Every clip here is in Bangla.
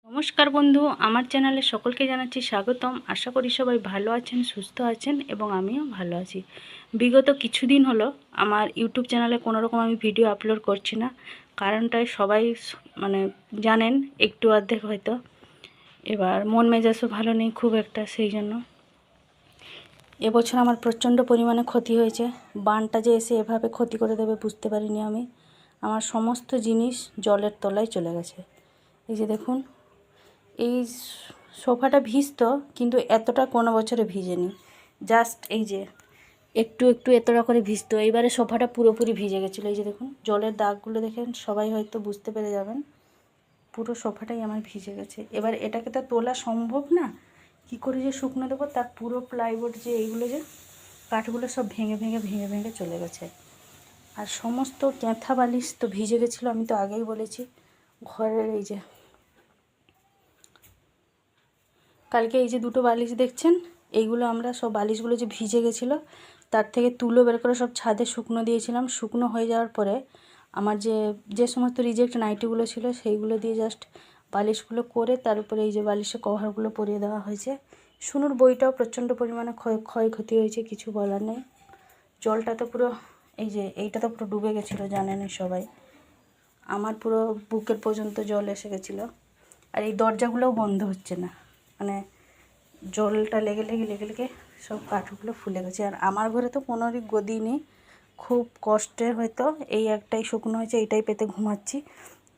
নমস্কার বন্ধু, আমার চ্যানেলে সকলকে জানাচ্ছি স্বাগতম। আশা করি সবাই ভালো আছেন, সুস্থ আছেন এবং আমিও ভালো আছি। বিগত কিছুদিন হলো আমার ইউটিউব চ্যানেলে কোনো রকম আমি ভিডিও আপলোড করছি না। কারণটাই সবাই মানে জানেন, একটু অর্ধেক হয়তো। এবার মন মেজাজও ভালো নেই খুব একটা, সেই জন্য এবছর আমার প্রচণ্ড পরিমাণে ক্ষতি হয়েছে। বানটা যে এসে এভাবে ক্ষতি করে দেবে বুঝতে পারিনি আমি। আমার সমস্ত জিনিস জলের তলায় চলে গেছে। এই যে দেখুন, এই সোফাটা ভিজতো কিন্তু এতটা কোনো বছরে ভিজেনি। জাস্ট এই যে একটু একটু এতটা করে ভিজতো, এইবারে সোফাটা পুরোপুরি ভিজে গেছিলো। এই যে দেখুন, জলের দাগগুলো দেখেন, সবাই হয়তো বুঝতে পেরে যাবেন। পুরো সোফাটাই আমার ভিজে গেছে। এবার এটাকে তো তোলা সম্ভব না, কি করে যে শুকনো দেবো। তার পুরো প্লাইবোর্ড যে এইগুলো যে কাঠগুলো সব ভেঙে ভেঙে ভেঙে ভেঙে চলে গেছে। আর সমস্ত ক্যাঁথা বালিশ তো ভিজে গেছিলো, আমি তো আগেই বলেছি। ঘরের এই যে কালকে এই যে দুটো বালিশ দেখছেন, এইগুলো আমরা সব বালিশগুলো যে ভিজে গেছিলো তার থেকে তুলো বের করে সব ছাদে শুকনো দিয়েছিলাম। শুকনো হয়ে যাওয়ার পরে আমার যে সমস্ত রিজেক্ট নাইটিগুলো ছিল সেইগুলো দিয়ে জাস্ট বালিশগুলো করে তার উপরে এই যে বালিশের কভারগুলো পরিয়ে দেওয়া হয়েছে। শুনুর বইটাও প্রচণ্ড পরিমাণে ক্ষয়ক্ষতি হয়েছে, কিছু বলার নেই। জলটা তো পুরো এই যে এইটা তো পুরো ডুবে গেছিলো, জানেনই সবাই। আমার পুরো বুকের পর্যন্ত জল এসে গেছিলো। আর এই দরজাগুলোও বন্ধ হচ্ছে না, মানে জলটা লেগে লেগে লেগে লেগে সব কাঠগুলো ফুলে গেছে। আর আমার ঘরে তো কোনোরই গদি নেই, খুব কষ্টে হয়তো এই একটাই শুকনো হয়েছে, এইটাই পেতে ঘুমাচ্ছি।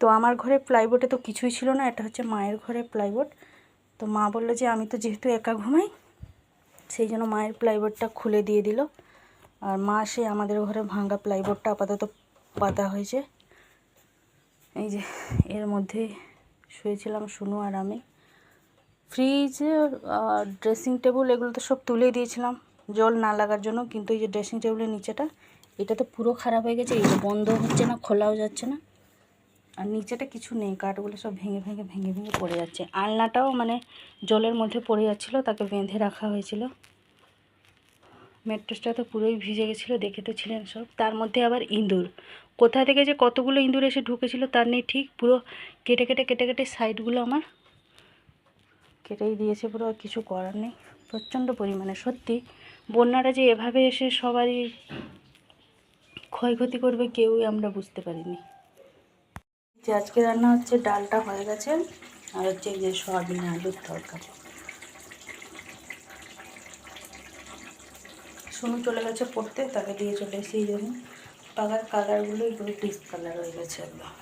তো আমার ঘরে প্লাইবোর্ডে তো কিছুই ছিল না, এটা হচ্ছে মায়ের ঘরে প্লাইবোর্ড। তো মা বললো যে আমি তো যেহেতু একা ঘুমাই, সেই জন্য মায়ের প্লাইবোর্ডটা খুলে দিয়ে দিল। আর মা সে আমাদের ঘরে ভাঙা প্লাইবোর্ডটা আপাতত পাতা হয়েছে। এই যে এর মধ্যে শুয়েছিলাম শুনু আর আমি। ফ্রিজ, ড্রেসিং টেবিল এগুলো তো সব তুলে দিয়েছিলাম জল না লাগার জন্য, কিন্তু এই যে ড্রেসিং টেবিলের নিচেটা এটা তো পুরো খারাপ হয়ে গেছে। এই যে বন্ধ হচ্ছে না, খোলাও যাচ্ছে না। আর নিচেটা কিছু নেই, কাঠগুলো সব ভেঙে ভেঙে ভেঙে ভেঙে পড়ে যাচ্ছে। আলনাটাও মানে জলের মধ্যে পড়ে যাচ্ছিলো, তাকে বেঁধে রাখা হয়েছিল। ম্যাট্রেসটা তো পুরোই ভিজে গেছিলো, দেখে তো ছিলেন সব। তার মধ্যে আবার ইঁদুর, কোথা থেকে যে কতগুলো ইঁদুর এসে ঢুকেছিল তার নেই ঠিক। পুরো কেটে কেটে কেটে কেটে সাইডগুলো আমার কেটেই দিয়েছে পুরো, আর কিছু করার নেই। প্রচণ্ড পরিমাণে সত্যি বন্যাটা যে এভাবে এসে সবারই ক্ষয়ক্ষতি করবে কেউই আমরা বুঝতে পারিনি। যে আজকে রান্না হচ্ছে, ডালটা হয়ে গেছে, আর হচ্ছে এই যে সয়াবিন আলুর তরকারি। শুনু চলে গেছে পড়তে, তাকে দিয়ে চলে এসে এই জন্য পাকার কালারগুলো এগুলো ডিস কালার হয়ে গেছে একদম।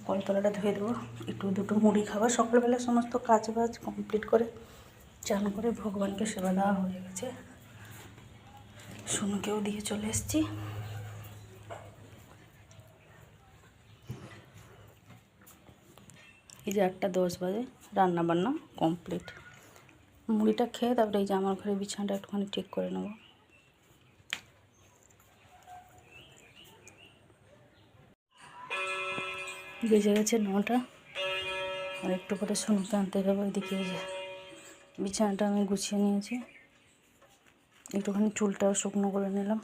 কলতলাটা ধুয়ে দেবো, একটু দুটো মুড়ি খাবো। সকালবেলা সমস্ত কাজ বাজ কমপ্লিট করে চান করে ভগবানকে সেবা দেওয়া হয়ে গেছে। শুনুকেও দিয়ে চলে এসেছি। এই যে 8:10 বাজে, রান্না বান্না কমপ্লিট। মুড়িটা খেয়ে তারপরে এই যে আমার ঘরে বিছানাটা একটুখানি ঠিক করে নেব। বেজে গেছে 9টা, আর একটু পরে শুনুকে আনতে যাবো। এদিকে এই যে বিছানাটা আমি গুছিয়ে নিয়েছি, একটুখানি চুলটাও শুকনো করে নিলাম,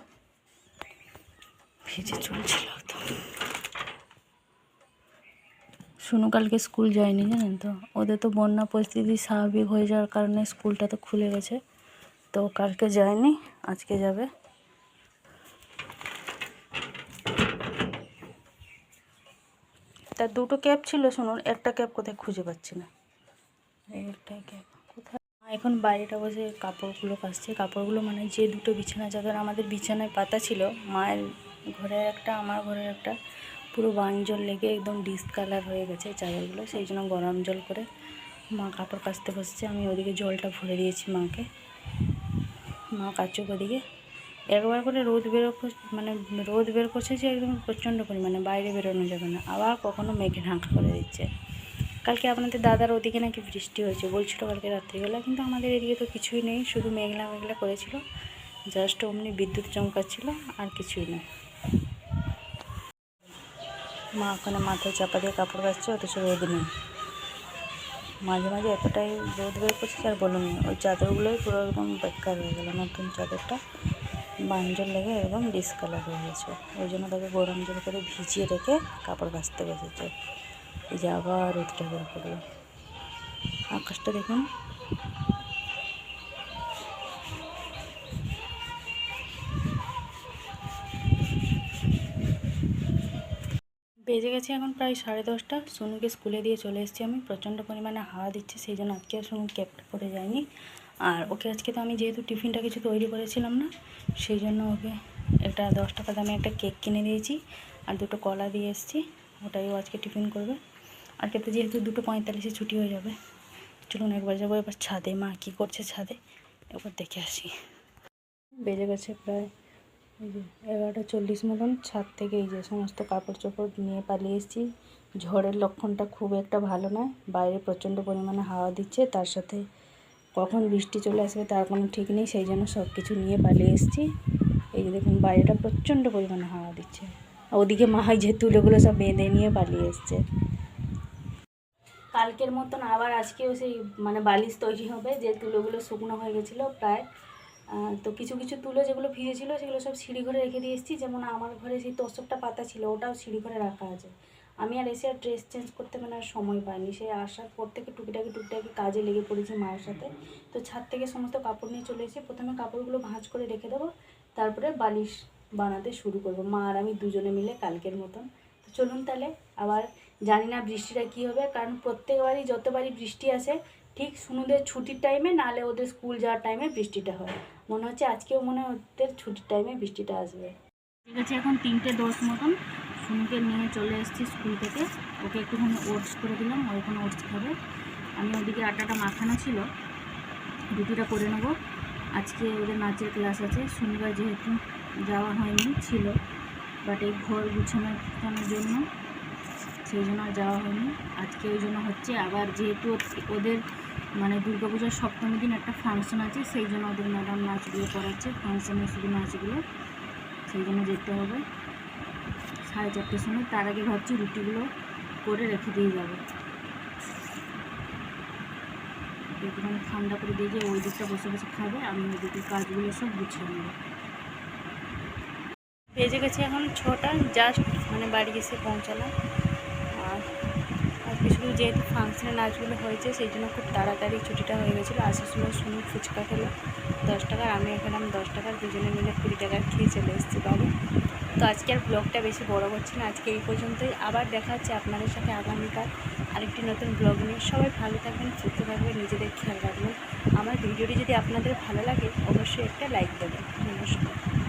ভিজে চুল ছিল তো। শুনু কালকে স্কুল যায়নি, জানেন তো। ওদের তো বন্যা পরিস্থিতি স্বাভাবিক হয়ে যাওয়ার কারণে স্কুলটা তো খুলে গেছে, তো কালকে যায়নি, আজকে যাবে। তার দুটো ক্যাব ছিল শুনুন, একটা ক্যাব কোথায় খুঁজে পাচ্ছি না। এই একটাই ক্যাব কোথায়। এখন বাইরেটা বসে কাপড়গুলো কাচছে। কাপড়গুলো মানে যে দুটো বিছানা চাদর আমাদের বিছানায় পাতা ছিল, মায়ের ঘরের একটা আমার ঘরের একটা, পুরো বান জল লেগে একদম ডিসকালার হয়ে গেছে চাদরগুলো। সেই জন্য গরম জল করে মা কাপড় কাচতে বসছে। আমি ওদিকে জলটা ভরে দিয়েছি মাকে, মা কাচুক ওদিকে। একবার করে রোদ বের করছে যে একদম প্রচণ্ড পরিমাণে, বাইরে বেরোনো যাবে না। আবার কখনো মেঘে ঢাকা করে দিচ্ছে। কালকে আপনাদের দাদার ওদিকে নাকি বৃষ্টি হয়েছে বলছিল কালকে রাত্রিবেলা, কিন্তু আমাদের এদিকে তো কিছুই নেই, শুধু মেঘলা মেঘলা করেছিল, জাস্ট অমনি বিদ্যুৎ চমকাচ্ছিল, আর কিছুই নেই। মা ওখানে মাথায় চাপা দিয়ে কাপড় কাচছে, অথচ রোদ নেই। মাঝে মাঝে এতটাই রোদ বের করছে আর বলুন, ওই চাদরগুলোই পুরো একদম বেকার হয়ে গেলো। নতুন চাদরটা বানজল লেগে একদম ডিসকালার হয়ে গেছে। ওই জন্য তাকে গরম জল করে ভিজিয়ে রেখে কাপড় কাচতে বসেছে। এই যে আবার রোদটা বের করলো। আকাশটা দেখুন। বেজে গেছে এখন প্রায় 10:30। সোনুকে স্কুলে দিয়ে চলে এসেছি আমি। প্রচণ্ড পরিমাণে হাওয়া দিচ্ছে, সেই জন্য আজকে আর সোনু ক্যাপটা পরে যায়নি। আর ওকে আজকে তো আমি যেহেতু টিফিনটা কিছু তৈরি করেছিলাম না, সেই জন্য ওকে একটা 10 টাকা দামে একটা কেক কিনে দিয়েছি আর 2টো কলা দিয়ে এসেছি। ওটাই ও আজকে টিফিন করবে। আজকে তো যেহেতু 2:45 ছুটি হয়ে যাবে। চলুন একবার যাবো এবার ছাদে, মা কী করছে ছাদে একবার দেখে আসি। বেজে গেছে প্রায় এই যে 11:40 মতন। ছাদ থেকে এই যে সমস্ত কাপড় চোপড় নিয়ে পালিয়ে এসেছি। ঝড়ের লক্ষণটা খুব একটা ভালো নয়, বাইরে প্রচণ্ড পরিমাণে হাওয়া দিচ্ছে, তার সাথে কখন বৃষ্টি চলে আসবে তার কোনো ঠিক নেই, সেই জন্য সব কিছু নিয়ে পালিয়ে এসেছি। এই যে দেখুন বাইরেটা প্রচণ্ড পরিমাণে হাওয়া দিচ্ছে। ওদিকে মা যে তুলোগুলো সব বেঁধে নিয়ে পালিয়ে এসছে। কালকের মতন আবার আজকেও সেই মানে বালিশ তৈরি হবে, যে তুলোগুলো শুকনো হয়ে গেছিলো প্রায়। তো কিছু কিছু তুলো যেগুলো ভিজেছিল সেগুলো সব সিঁড়ি ঘরে রেখে দিয়ে এসেছি। যেমন আমার ঘরে সেই তোষকটা পাতা ছিল, ওটাও সিঁড়ি ঘরে রাখা আছে। আমি আর এসে আর ড্রেস চেঞ্জ করতে মানে আর সময় পাইনি। সেই আসার পর থেকে টুকিটাকি কাজে লেগে পড়েছি মায়ের সাথে। তো ছাদ থেকে সমস্ত কাপড় নিয়ে চলে এসে প্রথমে কাপড়গুলো ভাঁজ করে রেখে দেবো, তারপরে বালিশ বানাতে শুরু করব মা আর আমি দুজনে মিলে কালকের মতন। তো চলুন তাহলে। আবার জানি না বৃষ্টিটা কী হবে, কারণ প্রত্যেকবারই যতবারই বৃষ্টি আসে ঠিক সুনুদের ছুটির টাইমে, নাহলে ওদের স্কুল যাওয়ার টাইমে বৃষ্টিটা হয়। মনে হচ্ছে আজকেও মনে হয় ওদের ছুটির টাইমে বৃষ্টিটা আসবে। ঠিক আছে, এখন 3:10 মতন সুনুকে নিয়ে চলে এসেছি স্কুল থেকে। ওকে একটুখানি ওটস করে দিলাম, ও এখন ওটস খাবে। আমি ওদিকে আটাটা মাখানো ছিল, রুটিটা করে নেবো। আজকে ওদের নাচের ক্লাস আছে, শনিবার যেহেতু যাওয়া হয়নি, ছিল বাট এই ঘর গুছানোর জন্য সেই জন্য আর যাওয়া হয়নি। আজকে ওই জন্য হচ্ছে। আবার যেহেতু ওদের মানে দুর্গাপূজার 7ম দিন একটা ফাংশন আছে, সেই জন্য ওদের ম্যাডাম নাচগুলো করাচ্ছে, ফাংশনের শুধু নাচগুলো, সেই জন্য যেতে হবে 4:30টার সময়। তার আগে ভাবছি রুটিগুলো করে রেখে দিয়ে যাবো, একটুখানি ঠান্ডা করে দিয়ে যে ওই দিকটা বসে বসে খাবে, আমি ওই দিকে কাজগুলো সব গুছিয়ে নেব। বেজে গেছে এখন 6টা, জাস্ট মানে বাড়ি এসে পৌঁছালাম। আর কিছু যেহেতু ফাংশনে নাচগুলো হয়েছে সেই জন্য খুব তাড়াতাড়ি ছুটিটা হয়ে গেছিলো। আসার সময় শুনি ফুচকা খেলো 10 টাকার, আমি খেলাম 10 টাকার, দুজনে মিলে 20 টাকার খেয়ে চলে এসেছি বাড়ি। তো আজকে আর ব্লগটা বেশি বড় করছি না, আজকে এই পর্যন্তই। আবার দেখা হচ্ছে আপনাদের সাথে আগামীকাল আরেকটি নতুন ব্লগ নিয়ে। সবাই ভালো থাকবেন, সুস্থ থাকবেন, নিজেদের খেয়াল রাখবেন। আমার ভিডিওটি যদি আপনাদের ভালো লাগে অবশ্যই একটা লাইক দেবেন। নমস্কার।